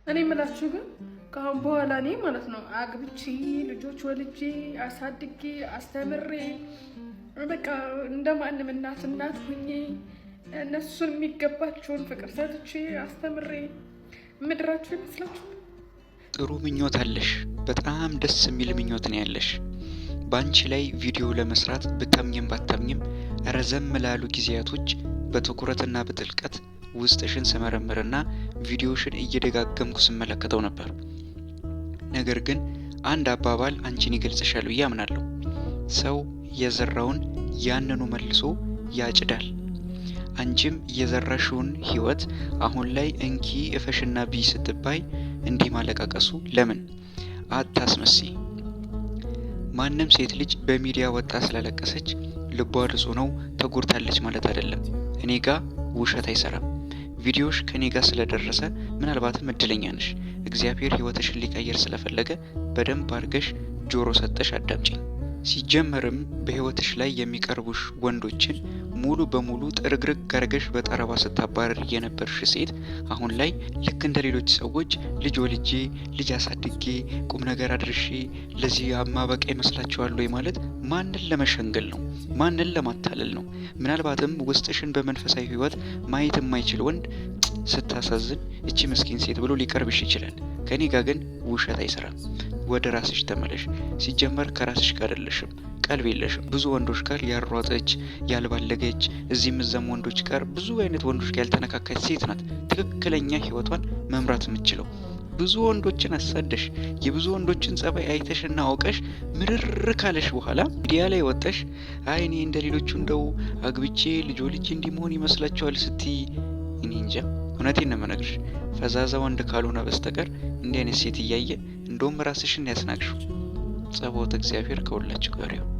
እኔ የምላችሁ ግን ከአሁን በኋላ እኔ ማለት ነው አግብቼ ልጆች ወልጄ አሳድጌ አስተምሬ በቃ እንደማንም እናት ሁኜ እነሱን የሚገባቸውን ፍቅር ሰጥቼ አስተምሬ ምድራችሁ ይመስላችሁ? ጥሩ ምኞት አለሽ። በጣም ደስ የሚል ምኞት ነው ያለሽ። በአንቺ ላይ ቪዲዮ ለመስራት ብታምኝም ባታምኝም ረዘም ላሉ ጊዜያቶች በትኩረትና በጥልቀት ውስጥሽን ስመረምርና ቪዲዮሽን እየደጋገምኩ ስመለከተው ነበር። ነገር ግን አንድ አባባል አንቺን ይገልጽሻል ብዬ አምናለሁ። ሰው የዘራውን ያንኑ መልሶ ያጭዳል። አንቺም የዘራሽውን ህይወት አሁን ላይ እንኪ እፈሽና ቢ ስትባይ እንዲህ ማለቃቀሱ ለምን? አታስመስይ። ማንም ሴት ልጅ በሚዲያ ወጣ ስላለቀሰች ልቧ ንጹህ ነው ተጎድታለች ማለት አይደለም። እኔ ጋር ውሸት አይሰራም። ቪዲዮሽ ከኔ ጋር ስለደረሰ ምናልባትም እድለኛ ነሽ። እግዚአብሔር ህይወትሽን ሊቀየር ስለፈለገ በደንብ አድርገሽ ጆሮ ሰጠሽ አዳምጪኝ። ሲጀመርም በህይወትሽ ላይ የሚቀርቡሽ ወንዶችን ሙሉ በሙሉ ጥርግርግ አርገሽ በጠረባ ስታባረር የነበርሽ ሴት አሁን ላይ ልክ እንደ ሌሎች ሰዎች ልጅ ወልጄ ልጅ አሳድጌ ቁም ነገር አድርሼ ለዚህ ማበቃ ይመስላችኋል ወይ? ማለት ማንን ለመሸንገል ነው? ማንን ለማታለል ነው? ምናልባትም ውስጥሽን በመንፈሳዊ ህይወት ማየት የማይችል ወንድ ስታሳዝን እቺ ምስኪን ሴት ብሎ ሊቀርብሽ ይችላል። ከኔ ጋር ግን ውሸት አይሰራም። ወደ ራስሽ ተመለሽ። ሲጀመር ከራስሽ ጋር አይደለሽም፣ ቀልብ የለሽም። ብዙ ወንዶች ጋር ያሯጠች ያልባለገች እዚህም እዛም ወንዶች ጋር ብዙ አይነት ወንዶች ጋር ያልተነካካች ሴት ናት ትክክለኛ ህይወቷን መምራት የምትችለው። ብዙ ወንዶችን አሳደሽ የብዙ ወንዶችን ጸባይ አይተሽና አውቀሽ ምርር ካለሽ በኋላ ሚዲያ ላይ ወጣሽ አይ እኔ እንደሌሎቹ እንደው አግብቼ ልጅ ወልጄ እንዲመሆን ይመስላችኋል ስትይ እኔ እንጃ። እውነቴን ነው የምነግርሽ፣ ፈዛዛ ወንድ ካልሆነ በስተቀር እንዲህ አይነት ሴት እያየ እንደውም ራስሽን ያስናቅሽው። ጸባኦት እግዚአብሔር ከሁላችሁ ጋር ይሁን።